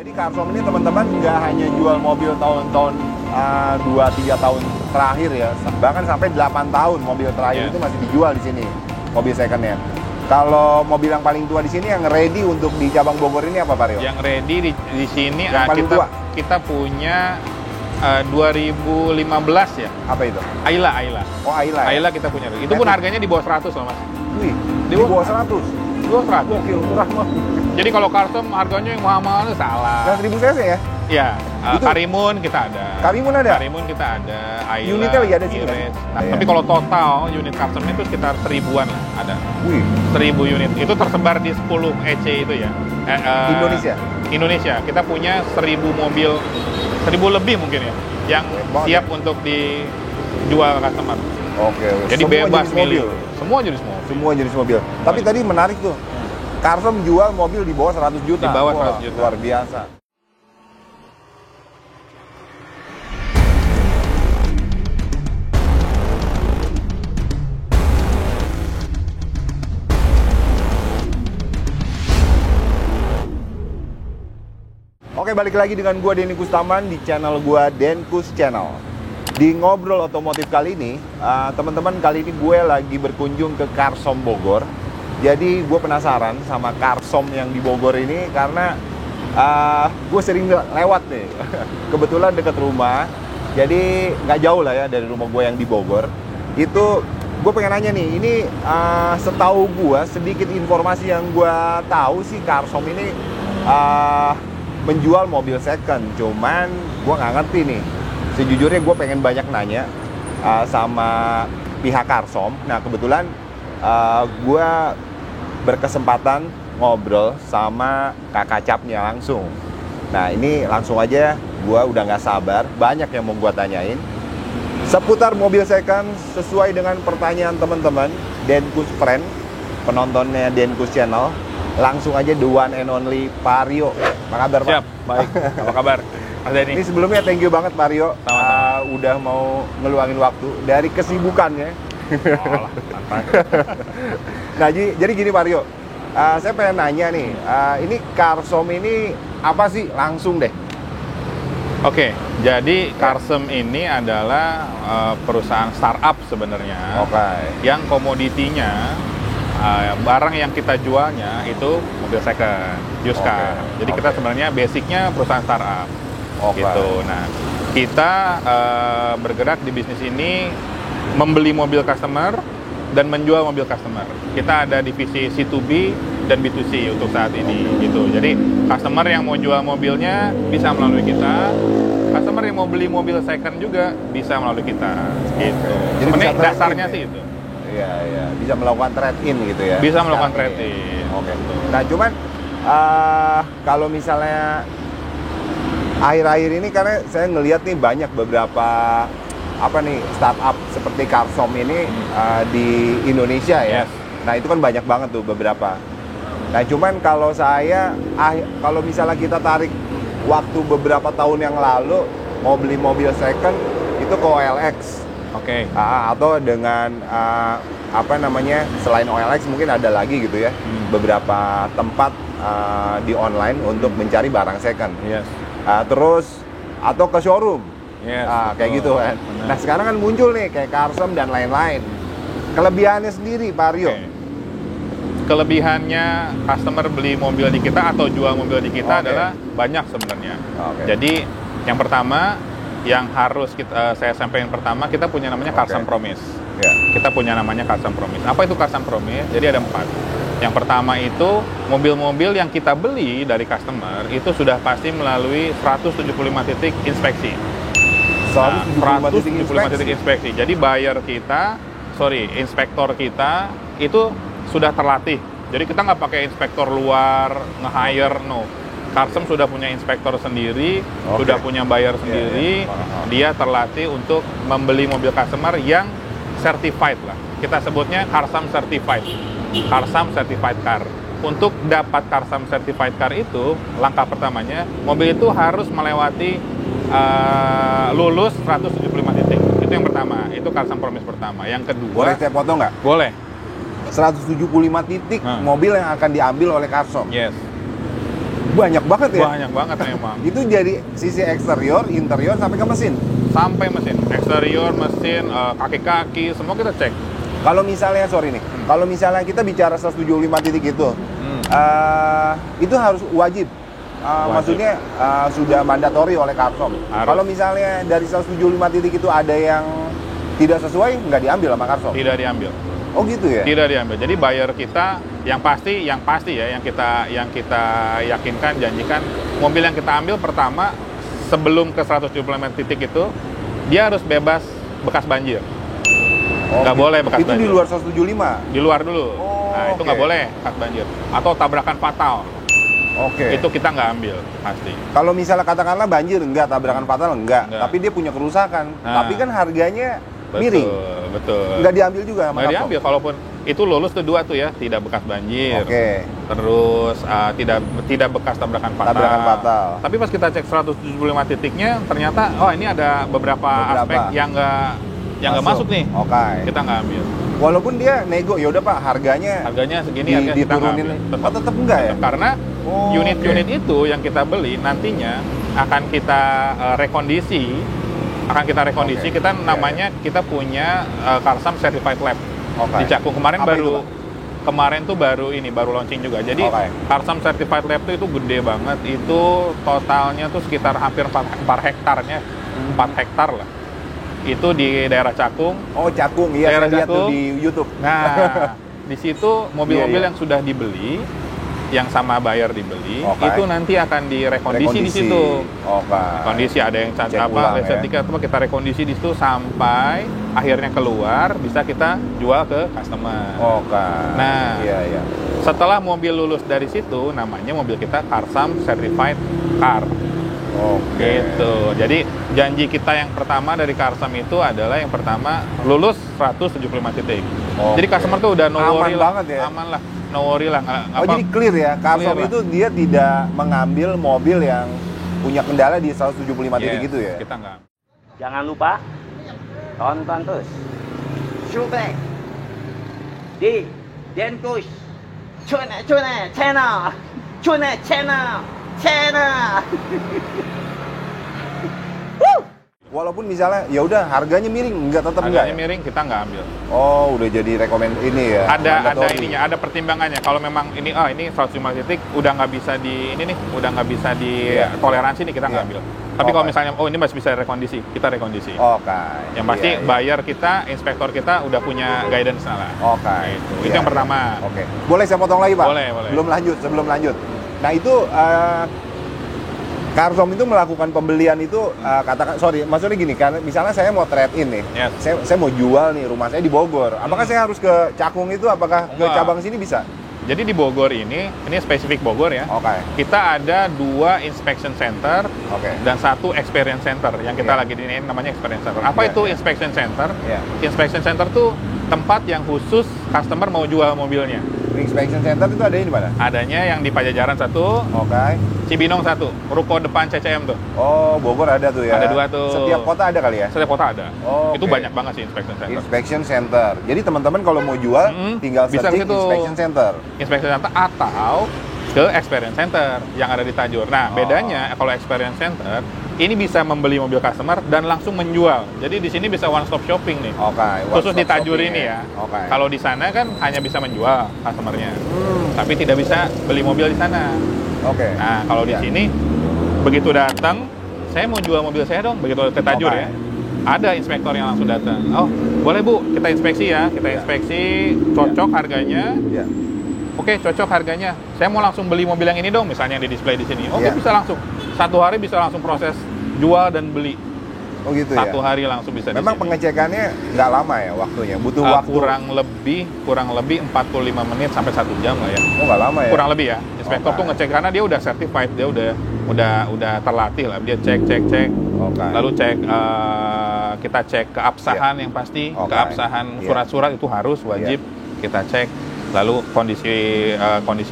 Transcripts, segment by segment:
Jadi Carsom ini teman-teman nggak hanya jual mobil tahun-tahun 2-3 tahun terakhir ya, bahkan sampai 8 tahun mobil terakhir itu masih dijual di sini, mobil secondnya. Kalau mobil yang paling tua di sini yang ready untuk di cabang Bogor ini apa, Pak Rio? Yang ready di sini yang paling tua? Kita punya 2015 ya. Apa itu? Ayla. Oh, Ayla. Ayla kita punya. Itu pun harganya di bawah 100 loh, Mas. Wih, di bawah 100. Di bawah 100. Gokil, murah banget. Jadi kalau Carsom harganya yang mahal-mahal itu salah. 100.000 cc ya? Iya, Karimun kita ada. Karimun ada? Karimun kita ada, Ayla, unitnya lagi ada sih. Nah, tapi kalau total unit Carsom itu sekitar 1000-an lah ada. Wih. 1000 unit. Itu tersebar di 10 EC itu ya. Indonesia. Kita punya 1000 mobil, 1000 lebih mungkin ya, yang siap untuk dijual ke customer. Oke. Jadi semua bebas milih. mobil. Semua jenis mobil. Semua jenis mobil. Tapi tadi menarik tuh. Carsom jual mobil di bawah 100 juta. Di bawah 100 juta. Luar biasa. Oke, balik lagi dengan gua Denny Kustaman di channel gua Denkus Channel. Di ngobrol otomotif kali ini, teman-teman, kali ini gue lagi berkunjung ke Carsom Bogor. Jadi gue penasaran sama Carsom yang di Bogor ini karena gue sering lewat nih. Kebetulan dekat rumah, jadi nggak jauh lah ya dari rumah gue yang di Bogor. Itu gue pengen nanya nih, ini setahu gue sedikit informasi yang gue tahu sih Carsom ini menjual mobil second, cuman gue nggak ngerti nih. Sejujurnya gue pengen banyak nanya sama pihak Carsom. Nah kebetulan gue berkesempatan ngobrol sama kakak capnya langsung. Nah ini langsung aja, gue udah nggak sabar, banyak yang mau gue tanyain seputar mobil second sesuai dengan pertanyaan teman-teman Denkus Friend, penontonnya Denkus Channel. Langsung aja the one and only Pak Rio. Apa kabar, Pak? Siap, baik. Apa kabar? Mas Denny. Ini sebelumnya thank you banget Pak Rio, udah mau ngeluangin waktu dari kesibukannya. Nah jadi gini Pak Rio, saya pengen nanya nih, ini Carsom ini apa sih? Langsung deh. Oke, jadi Carsom ini adalah perusahaan startup sebenarnya. Yang komoditinya barang yang kita jualnya itu mobil second, used car. Jadi kita sebenarnya basicnya perusahaan startup. Gitu. Nah, kita bergerak di bisnis ini membeli mobil customer dan menjual mobil customer. Kita ada divisi C2B dan B2C untuk saat ini. Gitu. Jadi customer yang mau jual mobilnya bisa melalui kita. Customer yang mau beli mobil second juga bisa melalui kita. Gitu. Jadi dasarnya sih itu. Iya, bisa melakukan trade-in gitu ya. Bisa melakukan trade-in. Oke. Nah, cuman kalau misalnya akhir-akhir ini, karena saya ngelihat nih banyak beberapa startup seperti Carsom ini di Indonesia ya. Yes. Nah, itu kan banyak banget tuh beberapa. Nah, cuman kalau kalau misalnya kita tarik waktu beberapa tahun yang lalu mau beli mobil second itu ke OLX. Atau dengan selain OLX mungkin ada lagi gitu ya, beberapa tempat di online untuk mencari barang second. Yes. Terus atau ke showroom. Yes, kayak gitu kan. Benar. Nah sekarang kan muncul nih kayak Carsom dan lain-lain. Kelebihannya sendiri Pak Rio. Kelebihannya customer beli mobil di kita atau jual mobil di kita adalah banyak sebenarnya. Jadi yang pertama yang harus saya sampaikan pertama, kita punya namanya Carsom Promise. Kita punya namanya Carsom Promise. Apa itu Carsom Promise? Jadi ada 4. Yang pertama itu mobil-mobil yang kita beli dari customer itu sudah pasti melalui 175 titik inspeksi. 175 titik inspeksi. Jadi inspektor kita itu sudah terlatih. Jadi kita nggak pakai inspektor luar, nge-hire, no. Carsom sudah punya inspektor sendiri, sudah punya buyer sendiri. Dia terlatih untuk membeli mobil customer yang certified lah. Kita sebutnya Carsom Certified. Carsom Certified Car. Untuk dapat Carsom Certified Car itu, langkah pertamanya, mobil itu harus melewati lulus 175 titik. Itu yang pertama, itu Carsom Promise pertama. Yang kedua... Boleh saya potong nggak? Boleh. 175 titik mobil yang akan diambil oleh Carsom. Yes. Banyak banget ya? Banyak banget memang. Itu dari sisi eksterior, interior, sampai ke mesin? Sampai mesin, eksterior, mesin, kaki-kaki, semua kita cek. Kalau misalnya, sorry nih, kalau misalnya kita bicara 175 titik itu harus wajib. Maksudnya sudah mandatori oleh Karsom. Kalau misalnya dari 175 titik itu ada yang tidak sesuai, nggak diambil sama Karsom? Tidak diambil. Oh gitu ya? Tidak diambil. Jadi buyer kita yang pasti ya, yang kita yakinkan, janjikan, mobil yang kita ambil pertama sebelum ke 175 titik itu dia harus bebas bekas banjir. Nggak boleh bekas itu banjir. Itu di luar 175? Di luar dulu. Nah, itu nggak boleh bekas banjir. Atau tabrakan fatal. Itu kita nggak ambil, pasti. Kalau misalnya katakanlah banjir, enggak, tabrakan fatal, enggak. Tapi dia punya kerusakan. Tapi kan harganya miring. Betul. Nggak diambil juga sama Nggak diambil, kalaupun itu lulus tuh dua tuh ya, tidak bekas banjir. Terus tidak bekas tabrakan fatal. Tapi pas kita cek 175 titiknya, ternyata ini ada beberapa aspek yang nggak masuk nih. Kita nggak ambil. Walaupun dia nego, ya udah Pak, harganya segini, harga diturunin. Tetap enggak ya? Karena unit-unit itu yang kita beli nantinya akan kita rekondisi. Kita namanya kita punya Karsom Certified Lab di Cakung. Kemarin tuh baru launching juga. Jadi Karsom Certified Lab itu gede banget. Itu totalnya tuh sekitar hampir 4 hektarnya, 4 hektar lah. Itu di daerah Cakung. Oh, Cakung, iya, saya lihat tuh di YouTube. Nah, di situ mobil-mobil yang sudah dibeli, yang sama buyer dibeli, itu nanti akan direkondisi di situ. Kondisi ada yang kita rekondisi di situ sampai akhirnya keluar, bisa kita jual ke customer. Nah, setelah mobil lulus dari situ, namanya mobil kita Karsom Certified Car. Gitu. Jadi janji kita yang pertama dari Karsom itu adalah yang pertama lulus 175 titik. Jadi customer tuh udah no worry lah. Aman lah. No worry lah. Jadi clear ya. Karsom itu dia tidak mengambil mobil yang punya kendala di 175 titik gitu ya. Kita nggak. Jangan lupa tonton terus Showback di Denkus channel. Walaupun misalnya ya udah harganya miring, harganya miring, kita nggak ambil. Udah jadi rekomend ini ya. Ada ininya, ada pertimbangannya. Kalau memang ini 105 titik udah nggak bisa di toleransi nih, kita nggak ambil. Tapi kalau misalnya ini masih bisa rekondisi, kita rekondisi. Yang pasti buyer kita, inspektor kita udah punya guidance lah. Itu yang pertama. Boleh saya potong lagi Pak? Boleh. Sebelum lanjut. Nah itu Karsom itu melakukan pembelian itu maksudnya gini, kan misalnya saya mau trade in nih, saya mau jual nih rumah saya di Bogor, apakah saya harus ke Cakung itu, apakah ke cabang sini bisa? Jadi di Bogor ini spesifik Bogor ya. Kita ada 2 inspection center dan 1 experience center yang kita lagi ini namanya experience center. Apa itu inspection center? Inspection center tuh tempat yang khusus customer mau jual mobilnya. Inspection center itu adanya di mana? Adanya yang di Pajajaran 1, Cibinong 1, ruko depan CCM tuh. Bogor ada tuh ya? Ada 2 tuh. Setiap kota ada kali ya? Setiap kota ada. Itu banyak banget sih inspection center. Inspection center. Jadi teman-teman kalau mau jual, tinggal searching inspection center. Inspection center atau ke experience center yang ada di Tajur. Nah, bedanya kalau experience center ini bisa membeli mobil customer dan langsung menjual. Jadi di sini bisa one stop shopping nih. Khusus di Tajur ini ya. Kalau di sana kan hanya bisa menjual customernya. Tapi tidak bisa beli mobil di sana. Nah, kalau di sini begitu datang, saya mau jual mobil saya dong, begitu ke Tajur ya. Ada inspektor yang langsung datang. Boleh Bu, kita inspeksi ya. Kita inspeksi, cocok harganya. Cocok harganya. Saya mau langsung beli mobil yang ini dong, misalnya yang di display di sini. Bisa langsung. 1 hari bisa langsung proses jual dan beli. Gitu 1 hari langsung bisa. Memang pengecekannya nggak lama ya waktunya, butuh waktu kurang lebih 45 menit sampai 1 jam lah ya. Nggak lama ya? Kurang lebih ya. Inspektor tuh ngecek karena dia udah certified, dia udah terlatih lah. Dia cek. Lalu kita cek keabsahan yang pasti, keabsahan surat-surat itu harus wajib kita cek. Lalu kondisi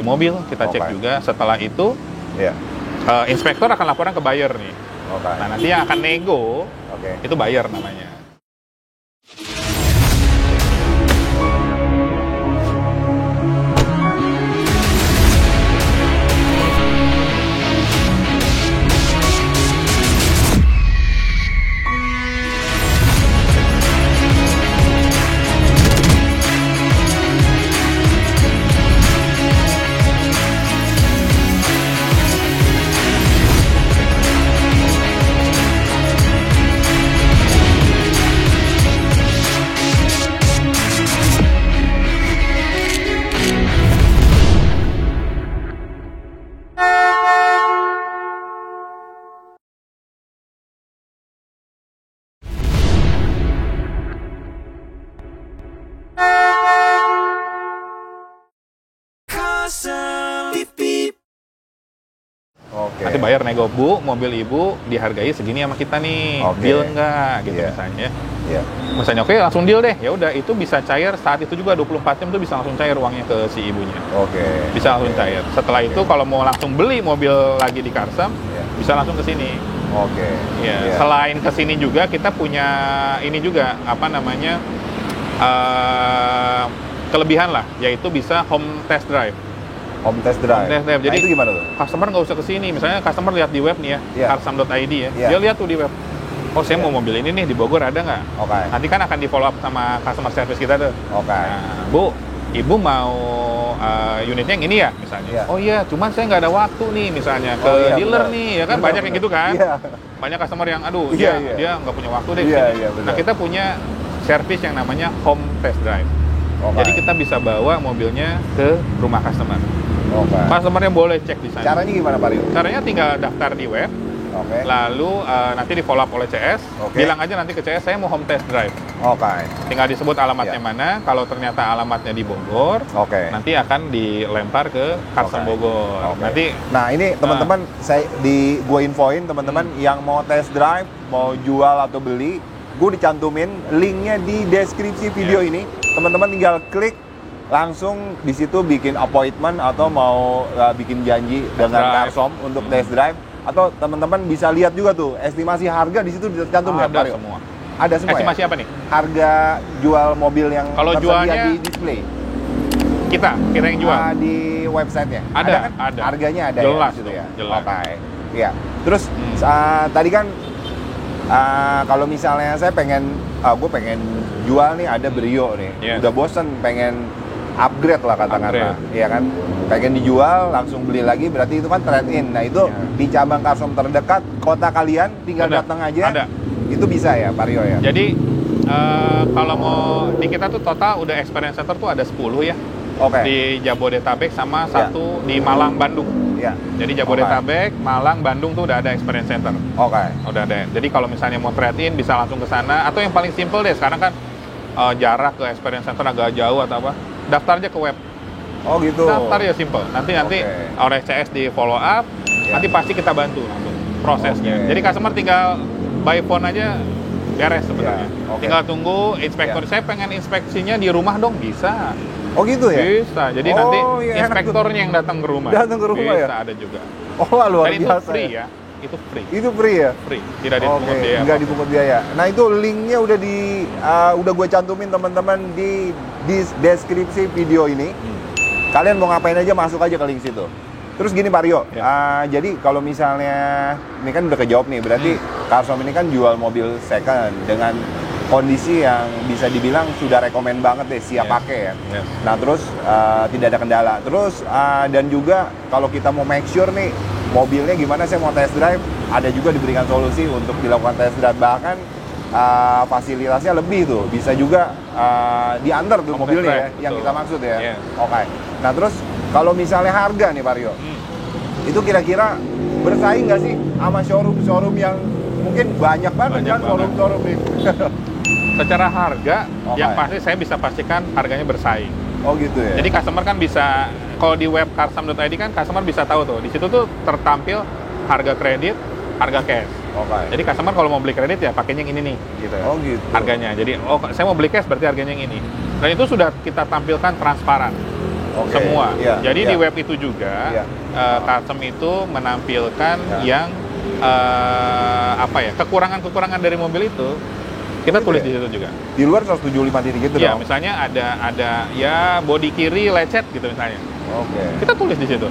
mobil kita cek juga. Setelah itu inspektor akan laporan ke buyer nih. Nah, nanti yang akan nego itu buyer namanya. Nanti bayar nego, Bu, mobil Ibu dihargai segini sama kita nih. Deal nggak gitu misalnya. Misalnya oke, langsung deal deh. Ya udah, itu bisa cair saat itu juga 24 jam tuh bisa langsung cair uangnya ke si ibunya. Bisa langsung cair. Setelah itu kalau mau langsung beli mobil lagi di Karsam, bisa langsung ke sini. Selain ke sini juga kita punya ini juga apa namanya? Kelebihan lah, yaitu bisa home test drive. Jadi itu gimana tuh? Customer nggak usah kesini. Misalnya customer lihat di web nih ya, karsam.id ya. Dia lihat tuh di web. Oh, saya mau mobil ini nih di Bogor, ada nggak? Nanti kan akan di follow up sama customer service kita tuh. Nah, Bu, Ibu mau unitnya yang ini ya, misalnya. Oh iya, cuman saya nggak ada waktu nih, misalnya ke dealer nih, ya kan banyak yang gitu kan. Banyak customer yang, aduh, dia nggak punya waktu deh. Nah, kita punya service yang namanya home test drive. Jadi kita bisa bawa mobilnya ke rumah customer. Customernya boleh cek di sana. Caranya gimana, Pak Rio? Caranya tinggal daftar di web, lalu nanti di follow up oleh CS. Bilang aja nanti ke CS, saya mau home test drive. Tinggal disebut alamatnya mana. Kalau ternyata alamatnya di Bogor, nanti akan dilempar ke Karsam Bogor. Nanti, nah ini teman-teman, gue infoin teman-teman yang mau test drive, mau jual atau beli, gue dicantumin linknya di deskripsi video ini. Teman-teman tinggal klik, langsung di situ bikin appointment atau mau bikin janji dengan Karsom untuk test drive. Atau teman-teman bisa lihat juga tuh estimasi harga di situ tercantum ya, Pak Rio? Semua. Ada semua. Estimasi apa nih? Harga jual mobil yang kalau tersedia jualnya di display. Kita yang jual. Di websitenya. Ada kan? ada. Harganya ada jelas, ya, di situ ya. Jelas. Iya. Terus tadi kan kalau misalnya saya gue pengen jual nih, ada Brio nih, udah bosen pengen upgrade lah katakanlah, iya kan, pengen dijual langsung beli lagi, berarti itu kan trade in. Nah itu di cabang Karsom terdekat kota kalian tinggal datang aja, itu bisa ya, Pak Rio ya. Jadi kalau mau di kita tuh total udah experience center tuh ada 10 ya. Di Jabodetabek sama satu di Malang, Bandung. Jadi Jabodetabek, Malang, Bandung tuh udah ada experience center. Udah ada. Jadi kalau misalnya mau trade in bisa langsung ke sana, atau yang paling simple deh sekarang kan jarak ke experience center agak jauh atau apa, daftar aja ke web. Gitu. Daftar ya simple. Nanti oleh CS di follow up, nanti pasti kita bantu langsung prosesnya. Jadi customer tinggal by phone aja beres sebenarnya. Tinggal tunggu inspektor. Saya pengen inspeksinya di rumah dong, bisa. Gitu ya? Bisa. Jadi nanti inspektornya yang datang ke rumah. Datang ke rumah bisa, ada juga. Luar dan biasa. Itu free ya. Itu free. Itu free ya? Free. Tidak dipungut biaya. Enggak dipungut biaya. Nah, itu linknya udah gue cantumin teman-teman di deskripsi video ini. Kalian mau ngapain aja masuk aja ke link situ. Terus gini Pak Rio, jadi kalau misalnya ini kan udah kejawab nih, berarti Karsom ini kan jual mobil second dengan kondisi yang bisa dibilang sudah rekomen banget deh, siap pakai ya. Nah terus tidak ada kendala. Terus dan juga kalau kita mau make sure nih mobilnya gimana, saya mau test drive, ada juga diberikan solusi untuk dilakukan test drive, bahkan fasilitasnya lebih tuh, bisa juga diantar tuh mobilnya ya, yang kita maksud ya. Nah terus kalau misalnya harga nih Pak Rio, itu kira-kira bersaing nggak sih sama showroom yang mungkin banyak banget showroom nih? Secara harga, yang pasti saya bisa pastikan harganya bersaing. Gitu ya? Jadi customer kan bisa, kalau di web karsam.id kan customer bisa tahu tuh, di situ tuh tertampil harga kredit, harga cash. Jadi customer kalau mau beli kredit ya pakainya yang ini nih, gitu. Gitu. Harganya. Jadi saya mau beli cash berarti harganya yang ini. Dan itu sudah kita tampilkan transparan. Semua. Jadi di web itu juga Karsam itu menampilkan yang kekurangan-kekurangan dari mobil itu kita tulis di situ juga. Di luar 175 gitu dong. Misalnya ada ya bodi kiri lecet gitu misalnya. Kita tulis di situ.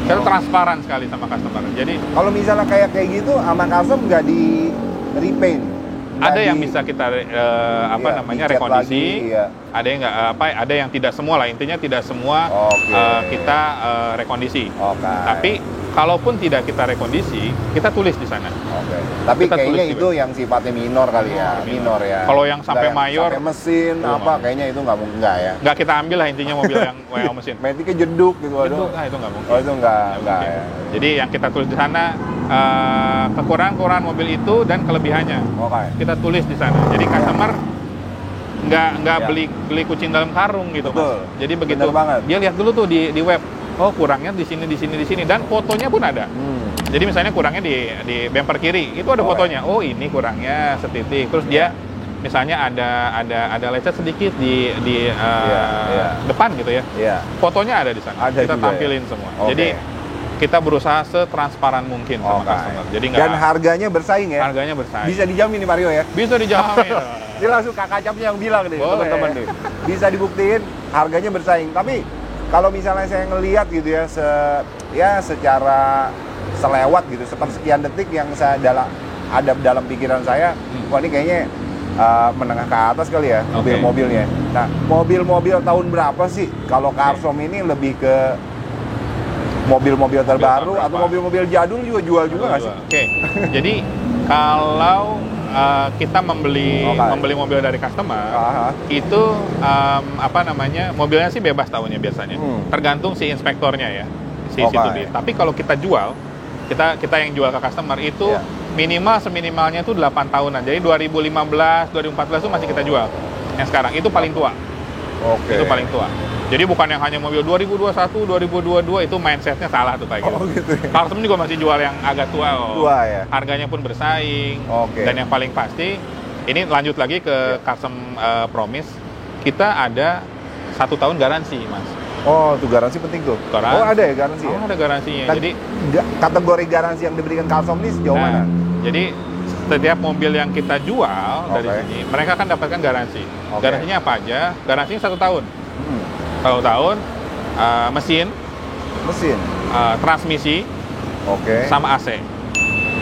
Kita transparan sekali sama customer. Jadi kalau misalnya kayak gitu sama Karsom nggak di repaint. Ada yang bisa kita rekondisi. Ada yang nggak ada yang tidak semua lah, intinya tidak semua kita rekondisi. Tapi kalaupun tidak kita rekondisi, kita tulis di sana. Tapi kita kayaknya itu yang sifatnya minor kali ya, minor ya. Kalau yang sampai mayor, sampai mesin kayaknya itu nggak ya. Nggak kita ambil lah intinya mobil yang mesin. Metiknya jeduk gitu. Itu nggak mungkin. Itu nggak ya. Jadi yang kita tulis di sana kekurangan mobil itu dan kelebihannya. Kita tulis di sana. Jadi customer nggak beli kucing dalam karung gitu, Mas. Jadi begitu dia lihat dulu tuh di web, kurangnya di sini dan fotonya pun ada. Jadi misalnya kurangnya di bumper kiri, itu ada fotonya. Oh, ini kurangnya setitik. Terus dia misalnya ada lecet sedikit di depan gitu ya. Iya. Fotonya ada di sana. Ada kita juga tampilin semua. Jadi kita berusaha setransparan mungkin sama customer. Jadi dan harganya bersaing ya? Harganya bersaing. Bisa dijamin nih Mario ya? Bisa dijamin. Ini langsung kakak capnya yang bilang nih teman-teman nih. Bisa dibuktiin harganya bersaing. Tapi kalau misalnya saya ngelihat gitu ya, secara selewat gitu, sepersekian detik yang saya ada dalam pikiran saya, wah ini kayaknya menengah ke atas kali ya mobil-mobilnya. Nah, mobil-mobil tahun berapa sih? Kalau Carsom ini lebih ke mobil-mobil terbaru atau mobil-mobil jadul juga jual nggak sih? Oke. Jadi kalau kita membeli mobil dari customer, itu mobilnya sih bebas tahunnya biasanya. Tergantung si inspektornya ya, si situ. Tapi kalau kita jual, kita yang jual ke customer itu minimal seminimalnya itu 8 tahunan. Jadi 2015, 2014 itu masih kita jual. Yang sekarang itu paling tua. Itu paling tua. Jadi bukan yang hanya mobil 2021, 2022 itu mindsetnya salah tuh kayak gitu. Gitu ya? Carsom juga masih jual yang agak tua. Tua ya? Harganya pun bersaing. Dan yang paling pasti, ini lanjut lagi ke Carsom Promise, kita ada 1 tahun garansi, Mas. Oh, tuh garansi penting tuh. Oh, ada ya garansi ya? Ada garansinya. Jadi kategori garansi yang diberikan Carsom ini sejauh mana? Jadi setiap mobil yang kita jual dari sini, mereka kan dapatkan garansi. Garansinya apa aja? Garansinya 1 tahun. 1 tahun, mesin, transmisi, sama AC.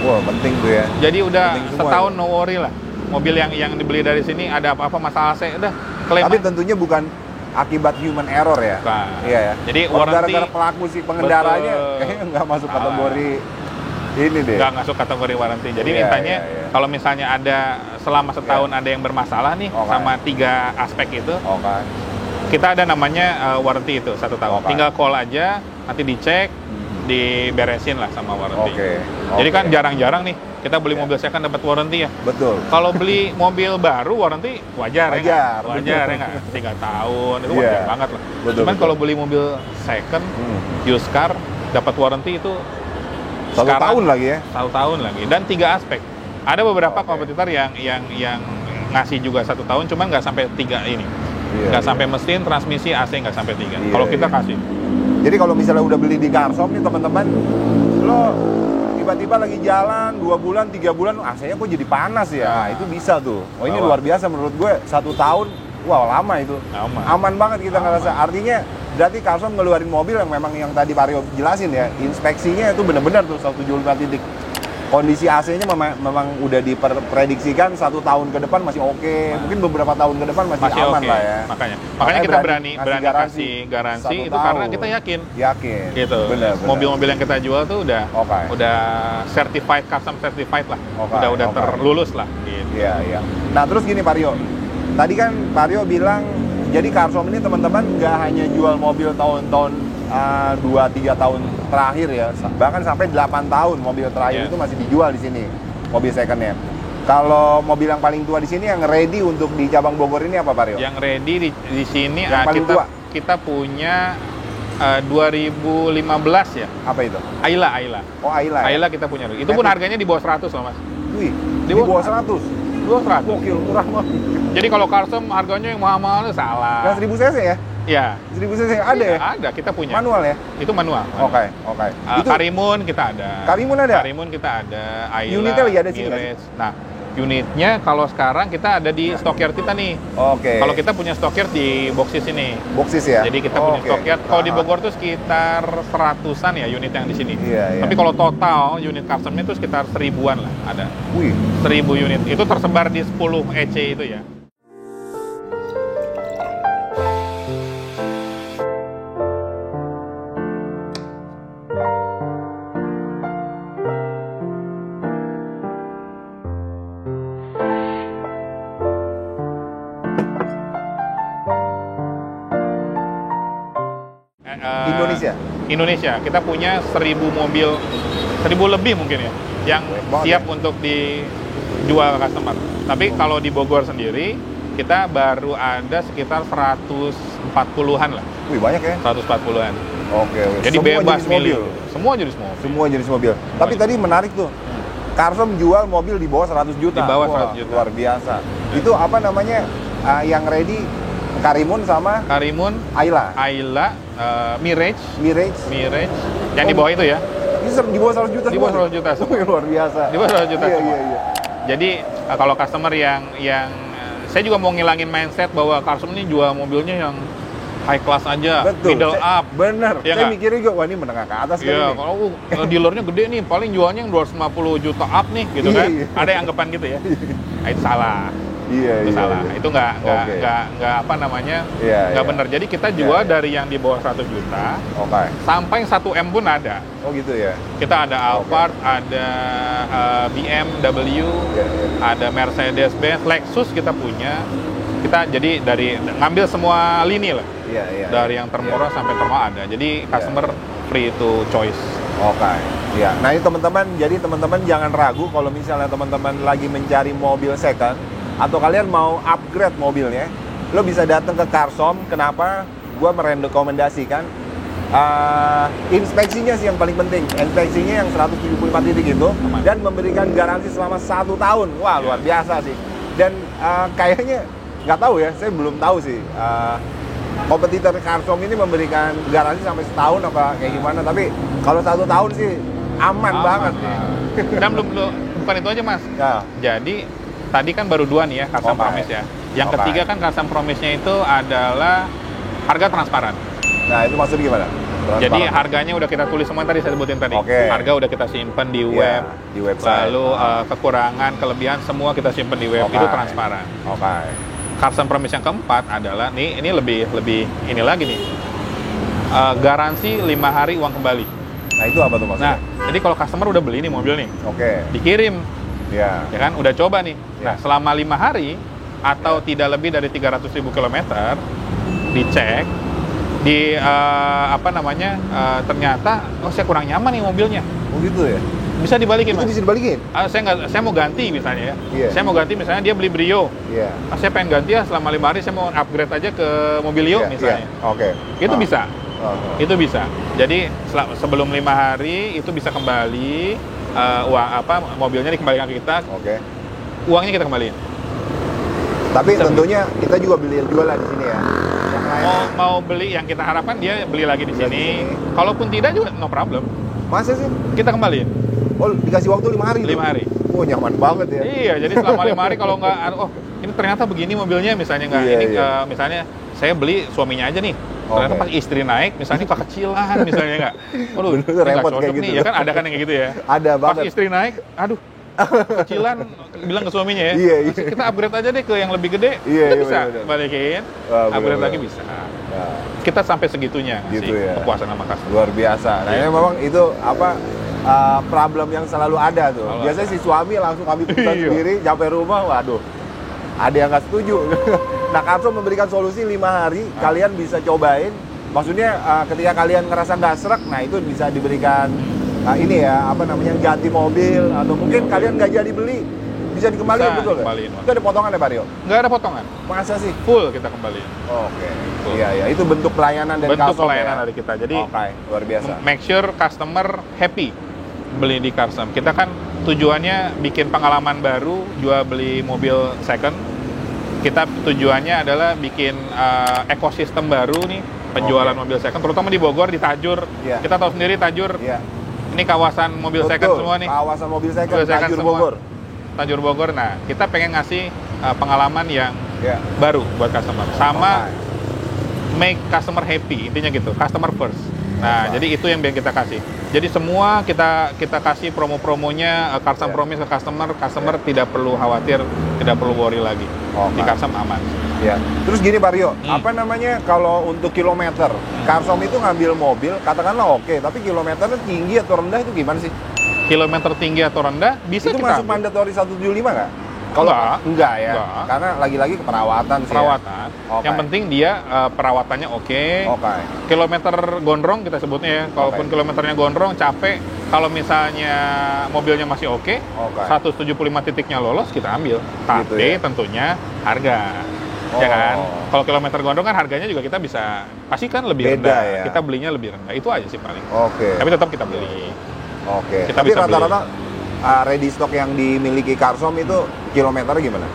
Wah, penting tuh ya. Jadi udah setahun no worry lah. Mobil yang dibeli dari sini ada apa-apa masalah AC, udah klaim. Tapi tentunya bukan akibat human error ya. Iya ya. Jadi warranty gara-gara pelaku si pengendaranya kayaknya nggak masuk kategori ini deh. Nggak masuk kategori warranty. Jadi mintanya kalau misalnya ada selama setahun ada yang bermasalah nih sama 3 aspek itu. Kita ada namanya warranty itu 1 tahun. Tinggal call aja, nanti dicek, diberesin lah sama warranty. Jadi kan jarang-jarang nih kita beli mobil second dapat warranty ya. Betul. Kalau beli mobil baru warranty wajar ya nggak? 3 tahun itu wajar banget lah. Cuman kalau beli mobil second, used car dapat warranty itu 1 tahun lagi ya? 1 tahun lagi. Dan 3 aspek. Ada beberapa kompetitor yang ngasih juga 1 tahun, cuman nggak sampai 3 ini. Nggak sampai mesin, transmisi, AC nggak sampai 3. Kalau kita kasih. Jadi kalau misalnya udah beli di Carsom nih teman-teman, lo tiba-tiba lagi jalan 2 bulan, 3 bulan, AC-nya kok jadi panas ya? Nah, itu bisa tuh. Oh ini luar biasa menurut gue, 1 tahun, wah lama itu. Aman banget kita ngerasa. Artinya berarti Carsom ngeluarin mobil yang memang yang tadi Pak Rio jelasin ya, inspeksinya itu benar-benar tuh 175 titik. Kondisi AC-nya memang udah diprediksikan 1 tahun ke depan masih mungkin beberapa tahun ke depan masih aman lah ya. Makanya kita berani kasih garansi itu karena kita yakin gitu. Mobil-mobil yang kita jual tuh udah certified, Carsom certified lah, udah terlulus lah gitu. Iya. Nah terus gini Pak Rio, tadi kan Pak Rio bilang jadi Carsom ini teman-teman nggak hanya jual mobil tahun-tahun 2-3 tahun terakhir ya, bahkan sampai 8 tahun mobil terakhir itu masih dijual di sini, mobil secondnya. Kalau mobil yang paling tua di sini yang ready untuk di cabang Bogor ini apa Pak Rio? Yang ready di sini kita punya 2015 ya. Apa itu? Ayla. Oh Ayla. Ayla kita punya. Itu pun harganya di bawah 100 loh Mas. Wih, di bawah 100? 200. Gokil, murah banget. Jadi kalau Carsom harganya yang mahal-mahal itu salah. Yang 1000 cc ya? Iya. 1000 cc ada ya? Ada, kita punya. Manual ya? Itu manual. Oke. Itu Karimun kita ada. Karimun ada? Karimun kita ada. Ayla, unitnya lagi ada sini. Nah, unitnya kalau sekarang kita ada di stockyard kita nih. Kalau kita punya stockyard di Boxis ini. Boxis ya? Jadi kita punya stockyard. Kalau di Bogor tuh sekitar 100-an ya unit yang di sini. Iya. Tapi kalau total unit Carsomnya itu sekitar 1000-an lah ada. Wih. 1000 unit. Itu tersebar di 10 EC itu ya. Indonesia kita punya 1000 mobil, 1000 lebih mungkin ya, yang siap untuk dijual ke customer. Tapi kalau di Bogor sendiri kita baru ada sekitar 140-an lah. Wih banyak ya? 140-an. Oke. Jadi Semua bebas jenis mobil. milih. Semua jenis mobil. Semua jenis mobil. Tapi tadi menarik tuh. Carsom jual mobil di bawah 100 juta. Di bawah Wah, 100 juta. Luar biasa. Itu apa namanya? Yang ready Karimun sama Karimun, Ayla. Ayla, Mirage, Mirage. yang di bawah itu ya. Ini di bawah 100 juta. Di bawah semua? 100 juta semua. Luar biasa. Di bawah 100 juta Iya, semua. iya. Jadi kalau customer yang saya juga mau ngilangin mindset bahwa Carsom ini jual mobilnya yang high class aja, Betul. middle up. Bener. Iya Saya nggak? mikirnya juga, wah ini menengah ke atas kali Iya, nih. kalau dealernya gede nih, paling jualnya yang 250 juta up nih, gitu Iya, kan? iya. Ada yang anggapan gitu ya. Nah, itu salah. Iya, Itu salah. iya. Itu nggak Oke. apa namanya? Iya, nggak iya. benar. Jadi kita jual Iya, iya. dari yang di bawah 100 juta Oke. sampai 1 M pun ada. Oh gitu ya. Kita ada Alphard, ada BMW, Iya, iya. ada Mercedes-Benz, Lexus kita punya. Kita jadi dari ngambil semua lini lah. Iya, iya. Dari yang termurah sampai termahal ada. Jadi customer free to choice. Oke. Ya. Nah, ini teman-teman, jadi teman-teman jangan ragu kalau misalnya teman-teman lagi mencari mobil second atau kalian mau upgrade mobilnya, lo bisa datang ke Carsom. Kenapa? Gua merekomendasikan inspeksinya sih yang paling penting. Inspeksinya yang 175 titik itu Aman. dan memberikan garansi selama 1 tahun. Wah, luar biasa sih. Dan kayaknya nggak tahu ya, saya belum tahu sih. Kompetitor Carsom ini memberikan garansi sampai setahun apa kayak gimana, tapi kalau 1 tahun sih aman banget nih. Dan bukan itu aja mas. Ya. Jadi tadi kan baru 2 nih ya Carsom Oke. Promise ya. Yang Oke. ketiga kan Carsom Promise-nya itu adalah harga transparan. Nah, itu maksudnya gimana? Jadi Transparan. harganya udah kita tulis semua yang tadi saya sebutin tadi. Oke. Harga udah kita simpen di Iya, web. di website. Lalu kekurangan, kelebihan semua kita simpen di web. Oke. Itu transparan. Oke. Carsom Promise yang keempat adalah ini lebih ini lagi nih. Garansi 5 hari uang kembali. Nah, itu apa tuh maksudnya? Nah, jadi kalau customer udah beli nih mobil nih, Oke. dikirim, Ya. ya kan, udah coba nih. Ya. Nah, selama 5 hari atau tidak lebih dari 300.000 kilometer, dicek, ternyata, saya kurang nyaman nih mobilnya. Oh gitu ya? Bisa dibalikin, Itu Mas. bisa dibalikin? Saya mau ganti misalnya ya. Iya. Saya mau ganti misalnya dia beli Brio. Iya. Saya pengen ganti ya selama 5 hari saya mau upgrade aja ke Mobilio Iya, misalnya. iya. Oke. Itu bisa. Oh. Itu bisa. Jadi sebelum 5 hari itu bisa kembali mobilnya dikembalikan ke kita, Oke. uangnya kita kembaliin. Tapi Bisa tentunya kita juga jual lah di sini ya. Yang lain. Mau beli yang kita harapkan dia beli lagi di Beli sini. di sini. Kalaupun tidak juga no problem. Masa sih? Kita kembaliin Oh, dikasih waktu 5 hari? 5 hari. Oh, nyaman banget ya. Iya, jadi selama 5 hari kalau nggak ini ternyata begini mobilnya misalnya nggak Iya, ini iya. Misalnya saya beli suaminya aja nih. Ternyata Oke. pas istri naik misalnya kekecilan misalnya nggak. Waduh, Bener, ini nggak repot cocok kayak nih. gitu. Ya kan ada kan yang kayak gitu ya. Ada Pas banget. istri naik, aduh kecilan bilang ke suaminya ya. Iya, iya. Kita upgrade aja deh ke yang lebih gede. Iya, Kita iya, bisa bener-bener. balikin. Wah, Upgrade bener-bener. lagi bisa. Ya, Kita sampai segitunya Gitu sih ya. kepuasan sama customer. luar biasa. Nah, Iya. ini memang itu problem yang selalu ada tuh. Selalu Biasanya ada. si suami langsung kami putar Iya. sendiri, sampai rumah, waduh, ada yang nggak setuju. Nah, Carsom memberikan solusi 5 hari, kalian bisa cobain. Maksudnya ketika kalian ngerasa nggak serak, nah itu bisa diberikan ganti mobil, atau mungkin kalian nggak jadi beli, bisa dikembalikan, Bisa betul dikembaliin, ya? Mas. Itu ada potongan ya, Pak Rio? Nggak ada potongan. Masa sih? Full kita kembaliin. Oke. Betul. Iya, iya, itu bentuk pelayanan dari Bentuk Carsom pelayanan ya? dari kita. Jadi Oke, luar biasa. make sure customer happy beli di Carsom. Kita kan tujuannya bikin pengalaman baru jual beli mobil second. Kita tujuannya adalah bikin ekosistem baru nih penjualan Oke. mobil second, terutama di Bogor, di Tajur. Iya. Kita tahu sendiri Tajur. Iya. Ini kawasan mobil second Betul, semua nih. kawasan mobil second, Mobil second Tajur semua. Bogor. Tajur Bogor. Nah, kita pengen ngasih pengalaman yang Ya. baru buat customer. Sama Oke. make customer happy, intinya gitu, customer first. Nah, Oke. jadi itu yang biar kita kasih. Jadi semua kita kasih promo-promonya Carsom Ya. Promise ke customer tidak perlu khawatir, tidak perlu worry lagi. Oke. Di Carsom aman. Ya. Terus gini Pak Rio, Hmm. apa namanya kalau untuk kilometer, Carsom itu ngambil mobil, katakanlah oke, tapi kilometernya tinggi atau rendah itu gimana sih? Kilometer tinggi atau rendah bisa Itu kita masuk ambil. mandatory 175 nggak? Enggak. ya, Enggak. karena lagi-lagi ke perawatan sih. Perawatan. Oke. Yang penting dia perawatannya oke. Ya? Oke. Kilometer gondrong kita sebutnya ya. Kalaupun Oke. kilometernya gondrong, capek. Kalau misalnya mobilnya masih oke, Oke. 175 titiknya lolos kita ambil. Tapi Gitu ya. tentunya harga. ya kan? Kalau kilometer gondrong kan harganya juga kita bisa pasti kan lebih Beda, rendah. ya? Kita belinya lebih rendah. Itu aja sih paling. Oke. Tapi tetap kita beli. Oke. Kita Tapi bisa beli. rata-rata ready stock yang dimiliki Carsom itu kilometernya gimana?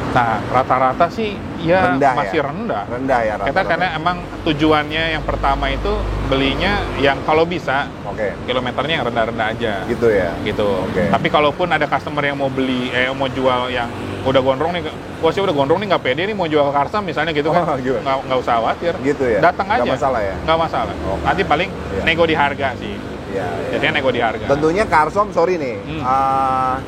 Nah, rata-rata sih ya Rendah masih ya? rendah. Rendah ya Kita rata-rata. karena emang tujuannya yang pertama itu belinya yang kalau bisa Oke. kilometernya yang rendah-rendah aja. Gitu ya. Gitu. Oke. Tapi kalaupun ada customer yang mau beli, mau jual yang udah gondrong nih, wah sih udah gondrong nih nggak pede nih mau jual Karsam misalnya gitu kan, gimana? nggak usah khawatir. Gitu ya? Datang aja. Nggak masalah ya? Nggak masalah. Oke. Nanti paling Iya. nego di harga sih. Iya. Jadinya nego di harga. Tentunya Carsom, sorry nih,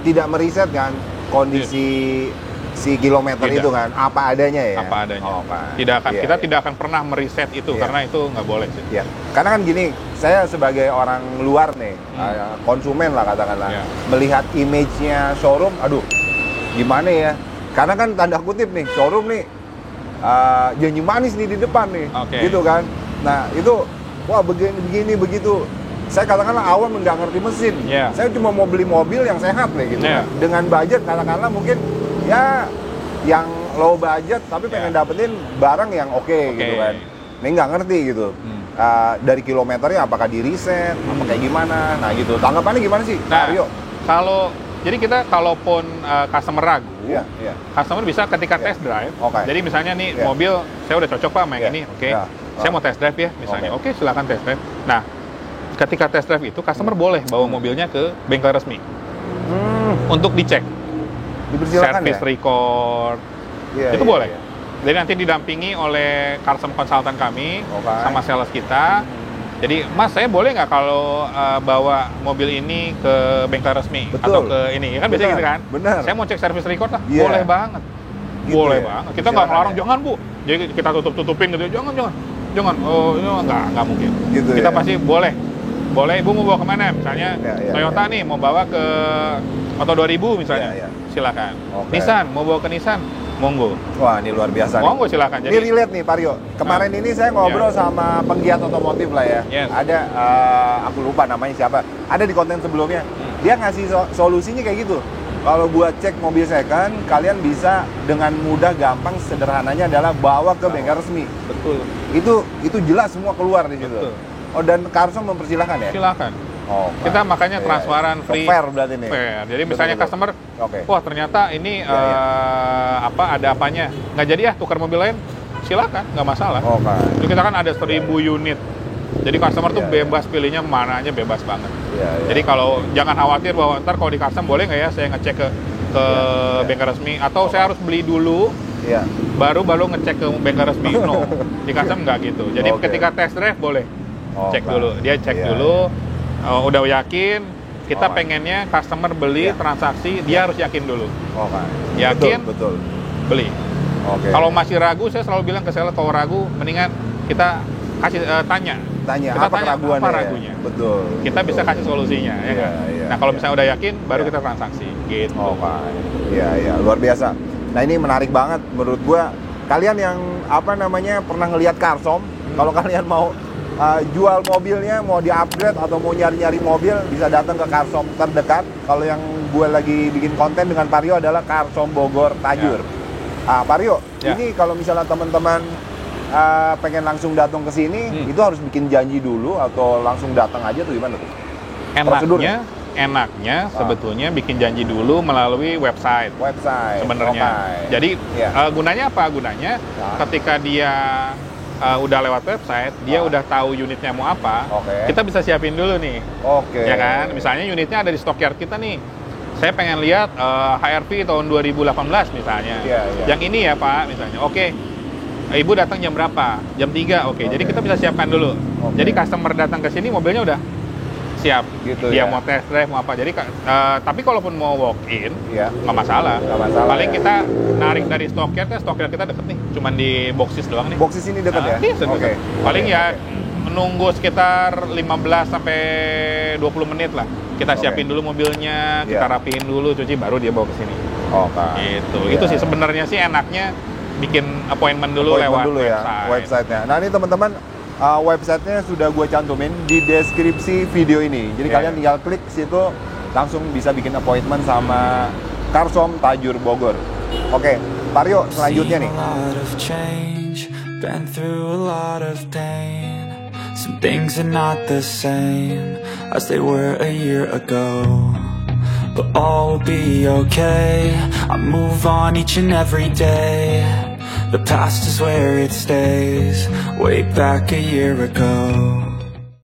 tidak meriset kan kondisi si kilometer Tidak. itu kan, apa adanya ya? Apa adanya. Oke. Tidak akan, Iya, kita iya. tidak akan pernah meriset itu Iya. karena itu nggak boleh sih. Ya, karena kan gini, saya sebagai orang luar nih, konsumen lah katakanlah, Iya. melihat image-nya showroom, aduh, gimana ya? Karena kan tanda kutip nih, showroom nih, janji manis nih di depan nih, Oke. gitu kan? Nah itu, wah begini begitu. Saya katakanlah awam nggak ngerti mesin, Iya. saya cuma mau beli mobil yang sehat nih gitu. Iya. Kan. Dengan budget katakanlah mungkin ya yang low budget, tapi pengen dapetin barang yang oke gitu kan. Ini nggak ngerti gitu. Dari kilometernya apakah di reset, apa kayak gimana? Nah gitu. Tanggapannya gimana sih, Nah, Aryo? jadi kita kalaupun customer ragu, Iya, iya. customer bisa ketika Iya. test drive. Oke. Jadi misalnya nih Iya. mobil saya udah cocok Pak sama yang Iya. ini, oke. Iya. Saya mau test drive ya misalnya. Oke, silakan test drive. Nah, ketika test drive itu customer boleh bawa mobilnya ke bengkel resmi untuk dicek. Dipersilakan Service ya? record. Iya, Itu iya, boleh. iya. Jadi nanti didampingi oleh Carsom Consultant kami Oke. sama sales kita. Jadi, Mas, saya boleh nggak kalau bawa mobil ini ke bengkel resmi Betul. atau ke ini? Ya kan biasanya Benar, gitu kan? benar. Saya mau cek service record lah. Iya. Boleh banget. Gitu Boleh ya? banget. Kita nggak Silakan ngelarang, ya? jangan Bu. Jadi kita tutup-tutupin gitu. Jangan. Oh, ini nggak mungkin. Gitu Kita ya? pasti boleh. Boleh, Ibu mau bawa kemana? Misalnya Ya, ya, Toyota nih mau bawa ke Auto 2000 misalnya. Ya, ya. Silakan. Oke. Nissan mau bawa ke Nissan, monggo. Wah, ini luar biasa nih. Monggo silakan. Ini relate nih, Paryo. Kemarin ini saya ngobrol sama penggiat otomotif lah ya. Yes. Ada, aku lupa namanya siapa. Ada di konten sebelumnya. Dia ngasih solusinya kayak gitu. Kalau buat cek mobil second, kalian bisa dengan mudah, gampang, sederhananya adalah bawa ke bengkel resmi. Betul. Itu jelas semua keluar di situ. Betul. Oh, dan Carsom mempersilahkan ya? Silakan. Oh, Kita makanya iya, transparan, iya. free. Fair berarti nih. Fair. Jadi Betul, misalnya betul. customer, Oke. wah ternyata ini Iya, ada apanya, nggak jadi ya tukar mobil lain, silakan, nggak masalah. Oke. Jadi kita kan ada 1000 unit. Jadi customer tuh Iya, iya. bebas pilihnya mana aja, bebas banget. Iya, iya. Jadi kalau jangan khawatir bahwa ntar kalau di custom boleh nggak ya saya ngecek ke Iya. bengkel resmi atau saya harus beli dulu Iya. baru ngecek ke bengkel resmi. No, di custom nggak gitu. Jadi Oke. ketika test drive boleh cek Oke. dulu. Dia cek Iya, dulu, udah yakin. Kita Oke. pengennya customer beli Iya. transaksi, dia harus yakin dulu. Oke. Yakin? Betul. Beli. Oke. Kalau masih ragu, saya selalu bilang ke seller kalau ragu, mendingan kita kasih tanya. tanya kita apa tanya keraguannya? apa ya? ragunya. Betul. Kita bisa betul. kasih solusinya, ya Iya, kan? iya, Nah, kalau iya. misalnya udah yakin, baru Iya. kita transaksi. Gitu. Oke. Iya, iya, luar biasa. Nah, ini menarik banget menurut gua. Kalian yang pernah ngelihat Carsom, kalau kalian mau jual mobilnya, mau di-upgrade atau mau nyari-nyari mobil, bisa datang ke Carsom terdekat. Kalau yang gue lagi bikin konten dengan Paryo adalah Carsom Bogor Tajur. Paryo, Ya. ini kalau misalnya teman-teman pengen langsung datang ke sini, itu harus bikin janji dulu atau langsung datang aja tuh gimana tuh? Prosedurnya? Enaknya sebetulnya bikin janji dulu melalui website. Sebenarnya. Oke. Jadi Iya. gunanya apa? Gunanya ketika dia udah lewat website, dia udah tahu unitnya mau apa. Oke. Kita bisa siapin dulu nih. Oke. Ya kan? Misalnya unitnya ada di stockyard kita nih. Saya pengen lihat HRV tahun 2018 misalnya. Iya, iya. Yang ini ya Pak misalnya. Oke. Ibu datang jam berapa? Jam 3. Oke. Jadi kita bisa siapkan dulu. Oke. Jadi customer datang ke sini mobilnya udah siap. Gitu Dia ya. mau test drive mau apa. Jadi tapi kalaupun mau walk in Iya. nggak masalah. Nggak masalah, Paling ya. kita narik dari stockyard kita deket nih. Cuman di boxes doang nih. Boxes ini dekat ya? Bisa Oke. deket. Paling Oke, ya oke. menunggu sekitar 15 sampai 20 menit lah. Kita Oke. siapin dulu mobilnya, kita Iya. rapiin dulu, cuci baru dia bawa ke sini. Oke. Gitu. Iya. Itu sih sebenarnya sih enaknya bikin appointment dulu lewat dulu ya, website-nya. Nah, ini teman-teman, website-nya sudah gue cantumin di deskripsi video ini. Jadi Iya. kalian tinggal klik situ, langsung bisa bikin appointment sama Carsom Tajur Bogor. Oke, Vario selanjutnya nih. Been through a lot of pain. Some things are not the same as they were a year ago, but all will be okay. I move on each and every day. The past is where it stays, way back a year ago.